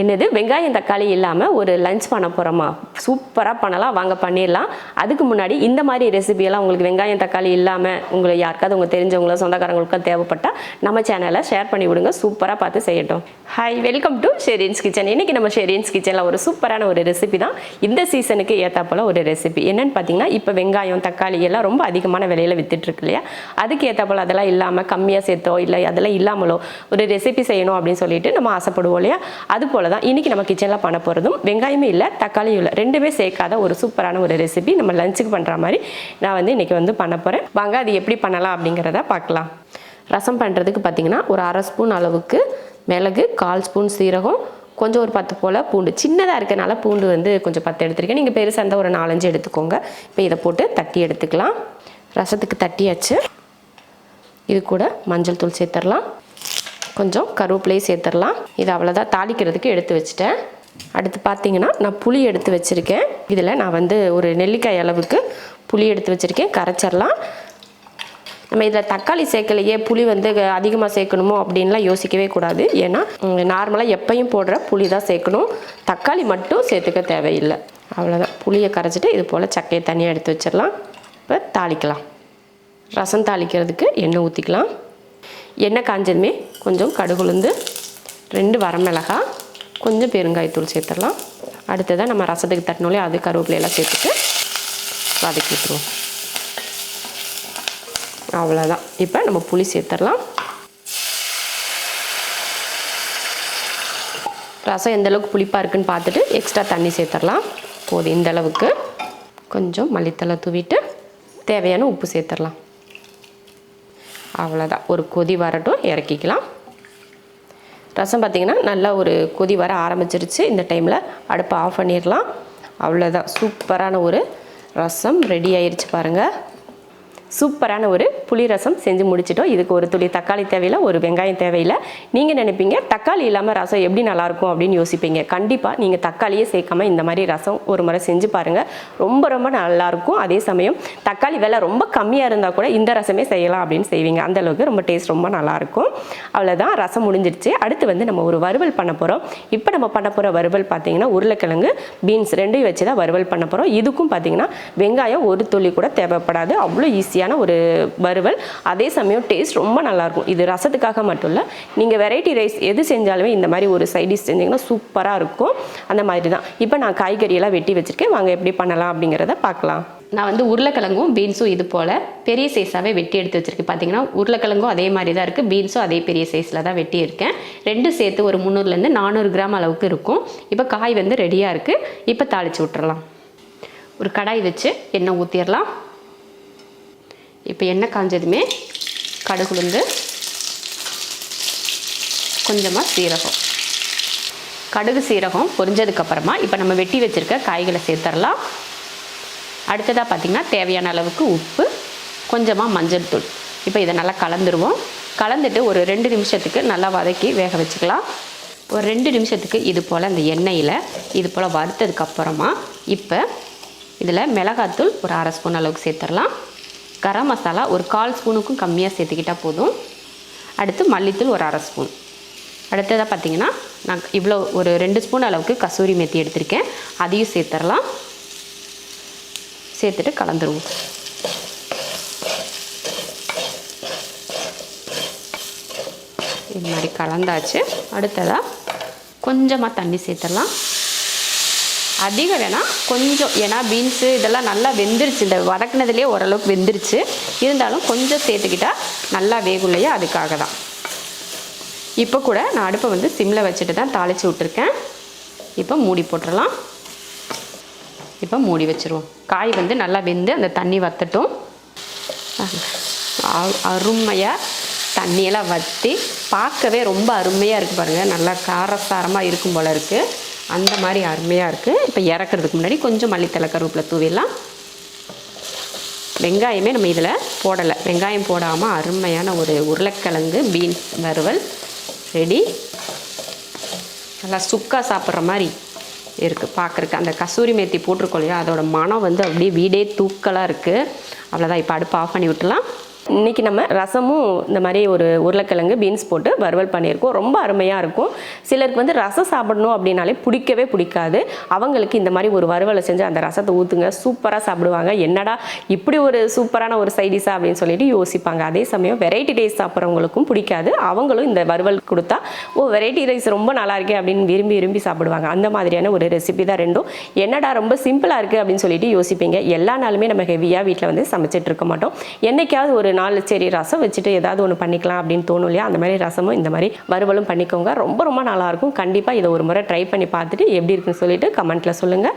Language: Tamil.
என்னது வெங்காயம் தக்காளி இல்லாமல் ஒரு லஞ்ச் பண்ண போகிறோமா? சூப்பராக பண்ணலாம், வாங்க பண்ணிடலாம். அதுக்கு முன்னாடி இந்த மாதிரி ரெசிபியெல்லாம் உங்களுக்கு வெங்காயம் தக்காளி இல்லாமல் உங்களுக்கு யாருக்காவது உங்கள் தெரிஞ்சவங்களோ சொந்தக்காரங்களுக்கும் தேவைப்பட்டால் நம்ம சேனலை ஷேர் பண்ணி விடுங்க, சூப்பராக பார்த்து செய்யட்டும். Hi, welcome to Sherin's kitchen. இன்றைக்கி நம்ம ஷெரின்ஸ் கிச்சனில் ஒரு சூப்பரான ஒரு ரெசிபி தான், இந்த சீசனுக்கு ஏற்றாப்போல் ஒரு ரெசிபி. என்னென்னு பார்த்தீங்கன்னா, இப்போ வெங்காயம் தக்காளி எல்லாம் ரொம்ப அதிகமான விலையில் விற்றுட்டுருக்கு இல்லையா? அதுக்கு ஏற்றாப்போல் அதெல்லாம் இல்லாமல் கம்மியாக சேர்த்தோ இல்லை அதெல்லாம் இல்லாமலோ ஒரு ரெசிபி செய்யணும் அப்படின்னு சொல்லிட்டு நம்ம ஆசைப்படுவோம் இல்லையா? அது போல தான் இன்றைக்கி நம்ம கிச்சனில் பண்ண போகிறதும் வெங்காயமே இல்லை தக்காளியும் இல்லை, ரெண்டுமே சேர்க்காத ஒரு சூப்பரான ஒரு ரெசிபி நம்ம லஞ்சுக்கு பண்ணுற மாதிரி நான் இன்றைக்கி பண்ண போகிறேன். வாங்க அது எப்படி பண்ணலாம் அப்படிங்கிறத பார்க்கலாம். ரசம் பண்ணுறதுக்கு பார்த்திங்கன்னா ஒரு 1/2 ஸ்பூன் அளவுக்கு மிளகு, 1/4 ஸ்பூன் சீரகம், கொஞ்சம் ஒரு 10 போல் பூண்டு. சின்னதாக இருக்கனால பூண்டு கொஞ்சம் 10 எடுத்துருக்கேன். நீங்கள் பெருசாக இருந்தால் ஒரு 4-5 எடுத்துக்கோங்க. இப்போ இதை போட்டு தட்டி எடுத்துக்கலாம். ரசத்துக்கு தட்டியாச்சு. இது கூட மஞ்சள் தூள் சேர்த்துடலாம், கொஞ்சம் கருவேப்பிலையும் சேர்த்துடலாம். இது அவ்வளோதான், தாளிக்கிறதுக்கு எடுத்து வச்சுட்டேன். அடுத்து பார்த்தீங்கன்னா நான் புளி எடுத்து வச்சுருக்கேன். இதில் நான் ஒரு நெல்லிக்காய் அளவுக்கு புளி எடுத்து வச்சுருக்கேன், கரைச்சிடலாம். நம்ம இதில் தக்காளி சேர்க்கலையே, புளி அதிகமாக சேர்க்கணுமோ அப்படின்லாம் யோசிக்கவே கூடாது. ஏன்னா நார்மலாக எப்பையும் போடுற புளி தான் சேர்க்கணும், தக்காளி மட்டும் சேர்த்துக்க தேவையில்லை. அவ்வளோதான், புளியை கரைச்சிட்டு இது போல் சக்கையை தனியாக எடுத்து வச்சிடலாம். இப்போ தாளிக்கலாம். ரசம் தாளிக்கிறதுக்கு எண்ணெய் ஊற்றிக்கலாம். எண்ணெய் காஞ்சதுமே கொஞ்சம் கடுகுளுந்து, 2 வரமிளகாய், கொஞ்சம் பெருங்காயத்தூள் சேர்த்துடலாம். அடுத்ததாக நம்ம ரசத்துக்கு தட்டினோலே அது கருவேப்பிலையெல்லாம் சேர்த்துட்டு வதக்கி விட்டுருவோம். அவ்வளோதான். இப்போ நம்ம புளி சேர்த்துடலாம். ரசம் எந்தளவுக்கு புளிப்பாக இருக்குன்னு பார்த்துட்டு எக்ஸ்ட்ரா தண்ணி சேர்த்துடலாம். போதும் இந்த அளவுக்கு. கொஞ்சம் மல்லித்தலை தூவிட்டு தேவையான உப்பு சேர்த்துடலாம். அவ்வளோதான், ஒரு கொதி வரட்டும், இறக்கிக்கலாம். ரசம் பார்த்திங்கன்னா நல்லா ஒரு கொதி வர ஆரம்பிச்சிருச்சு. இந்த டைமில் அடுப்பை ஆஃப் பண்ணிடலாம். அவ்வளோதான், சூப்பரான ஒரு ரசம் ரெடி ஆயிடுச்சு பாருங்கள். சூப்பரான ஒரு புளி ரசம் செஞ்சு முடிச்சிட்டோம். இதுக்கு ஒரு துளி தக்காளி தேவையில்லை, ஒரு வெங்காயம் தேவையில்லை. நீங்கள் நினைப்பீங்க தக்காளி இல்லாமல் ரசம் எப்படி நல்லாயிருக்கும் அப்படின்னு யோசிப்பீங்க. கண்டிப்பாக நீங்கள் தக்காளியே சேர்க்காமல் இந்த மாதிரி ரசம் ஒரு முறை செஞ்சு பாருங்கள், ரொம்ப ரொம்ப நல்லாயிருக்கும். அதே சமயம் தக்காளி விலை ரொம்ப கம்மியாக இருந்தால் கூட இந்த ரசமே செய்யலாம் அப்படின்னு செய்வீங்க. அந்தளவுக்கு ரொம்ப டேஸ்ட் ரொம்ப நல்லாயிருக்கும். அவ்வளோதான், ரசம் முடிஞ்சிடுச்சு. அடுத்து நம்ம ஒரு வறுவல் பண்ண போகிறோம். இப்போ நம்ம பண்ண போகிற வறுவல் பார்த்திங்கன்னா உருளைக்கிழங்கு, பீன்ஸ் ரெண்டையும் வச்சு தான் வறுவல் பண்ண போகிறோம். இதுக்கும் பார்த்திங்கன்னா வெங்காயம் ஒரு துளி கூட தேவைப்படாது, அவ்வளோ ஈஸியாக ஒரு வறுவல். அதே சமயம் டேஸ்ட் ரொம்ப நல்லாயிருக்கும். இது ரசத்துக்காக மட்டும் இல்லை, நீங்கள் வெரைட்டி ரைஸ் எது செஞ்சாலுமே இந்த மாதிரி ஒரு சைட் டிஷ் செஞ்சிங்கன்னா சூப்பராக இருக்கும். அந்த மாதிரி தான். இப்போ நான் காய்கறியெல்லாம் வெட்டி வச்சுருக்கேன், வாங்க எப்படி பண்ணலாம் அப்படிங்கிறத பார்க்கலாம். நான் உருளைக்கிழங்கும் பீன்ஸும் இது போல் பெரிய சைஸாகவே வெட்டி எடுத்து வச்சுருக்கேன். பார்த்தீங்கன்னா உருளைக்கிழங்கும் அதே மாதிரி தான் இருக்குது, பீன்ஸும் அதே பெரிய சைஸில் தான் வெட்டி இருக்கேன். ரெண்டும் சேர்த்து ஒரு 300 - 400 கிராம் அளவுக்கு இருக்கும். இப்போ காய் ரெடியாக இருக்குது. இப்போ தாளித்து விட்டுறலாம். ஒரு கடாய் வச்சு எண்ணெய் ஊற்றிடலாம். இப்போ எண்ணெய் காஞ்சதுமே கடுகுளுந்து, கொஞ்சமாக சீரகம், கடுகு சீரகம் பொரிஞ்சதுக்கப்புறமா இப்போ நம்ம வெட்டி வச்சுருக்க காய்களை சேர்த்துடலாம். அடுத்ததாக பார்த்திங்கன்னா தேவையான அளவுக்கு உப்பு, கொஞ்சமாக மஞ்சள் தூள். இப்போ இதை நல்லா கலந்துருவோம். கலந்துட்டு ஒரு 2 நிமிஷத்துக்கு நல்லா வதக்கி வேக வச்சுக்கலாம். ஒரு 2 நிமிஷத்துக்கு இது போல் அந்த எண்ணெயில் இது போல் வறுத்ததுக்கப்புறமா இப்போ இதில் மிளகாத்தூள் ஒரு 1/2 ஸ்பூன் அளவுக்கு சேர்த்துடலாம். கரம் மசாலா ஒரு 1/4 ஸ்பூனுக்கும் கம்மியாக சேர்த்துக்கிட்டால் போதும். அடுத்து மல்லித்தூள் ஒரு 1/2 ஸ்பூன். அடுத்ததாக பார்த்திங்கன்னா நான் இவ்வளோ ஒரு 2 ஸ்பூன் அளவுக்கு கசூரி மேத்தி எடுத்திருக்கேன், அதையும் சேர்த்துடலாம். சேர்த்துட்டு கலந்துருவோம். இது மாதிரி கலந்தாச்சு. அடுத்ததாக கொஞ்சமாக தண்ணி சேர்த்துடலாம். அதிகம் வேணாம், கொஞ்சம். ஏன்னா பீன்ஸு இதெல்லாம் நல்லா வெந்துருச்சு, இந்த வதக்குனதுலேயே ஓரளவுக்கு வெந்துருச்சு. இருந்தாலும் கொஞ்சம் சேர்த்துக்கிட்டால் நல்லா வேகும் இல்லையா, அதுக்காக தான். இப்போ கூட நான் அடுப்பை சிம்மில் வச்சுட்டு தான் தாளித்து விட்டுருக்கேன். இப்போ மூடி போட்டுடலாம். இப்போ மூடி வச்சுருவோம். காய் நல்லா வெந்து அந்த தண்ணி வற்றட்டும். அருமையாக தண்ணியெல்லாம் வற்றி பார்க்கவே ரொம்ப அருமையாக இருக்குது பாருங்கள். நல்லா காரசாரமாக இருக்கும் போல் இருக்குது, அந்த மாதிரி அருமையாக இருக்குது. இப்போ இறக்குறதுக்கு முன்னாடி கொஞ்சம் மல்லித்தலை கருவேப்பிலை தூவிடலாம். வெங்காயமே நம்ம இதில் போடலை, வெங்காயம் போடாமல் அருமையான ஒரு உருளைக்கிழங்கு பீன்ஸ் வறுவல் ரெடி. நல்லா சுக்கா சாப்பிட்ற மாதிரி இருக்குது பார்க்குறக்கு. அந்த கசூரி மேத்தி போட்டிருக்கோம் இல்லையா, அதோட மனம் அப்படியே வீடே தூக்கலாக இருக்குது. அவ்வளோதான். இப்போ அடுப்பு ஆஃப் பண்ணி விட்டுலாம். இன்றைக்கி நம்ம ரசமும் இந்த மாதிரி ஒரு உருளைக்கிழங்கு பீன்ஸ் போட்டு வறுவல் பண்ணியிருக்கோம். ரொம்ப அருமையாக இருக்கும். சிலருக்கு வந்து ரசம் சாப்பிடணும் அப்படின்னாலே பிடிக்கவே பிடிக்காது. அவங்களுக்கு இந்த மாதிரி ஒரு வறுவலை செஞ்சு அந்த ரசத்தை ஊற்றுங்க, சூப்பராக சாப்பிடுவாங்க. என்னடா இப்படி ஒரு சூப்பரான ஒரு சைடிஷா அப்படின்னு சொல்லிட்டு யோசிப்பாங்க. அதே சமயம் வெரைட்டி ரைஸ் சாப்பிட்றவங்களுக்கும் பிடிக்காது. அவங்களும் இந்த வறுவல் கொடுத்தா வெரைட்டி ரைஸ் ரொம்ப நல்லா இருக்கே அப்படின்னு விரும்பி விரும்பி சாப்பிடுவாங்க. அந்த மாதிரியான ஒரு ரெசிபி தான் ரெண்டும். என்னடா ரொம்ப சிம்பிளாக இருக்குது அப்படின்னு சொல்லிட்டு யோசிப்பீங்க. எல்லா நாளுமே நம்ம ஹெவியாக வீட்டில் வந்து சமைச்சிட்டு இருக்க மாட்டோம். என்னைக்காவது ஒரு நாள் சரி ரசம் வச்சுட்டு ஏதாவது ஒன்று பண்ணிக்கலாம் அப்படின்னு தோணும் இல்லையா? அந்த மாதிரி ரசமும் இந்த மாதிரி வறுவலும் பண்ணிக்கோங்க. ரொம்ப ரொம்ப நல்லாயிருக்கும். கண்டிப்பாக இதை ஒரு முறை ட்ரை பண்ணி பார்த்துட்டு எப்படி இருக்குன்னு சொல்லிட்டு கமெண்ட்டில் சொல்லுங்கள்.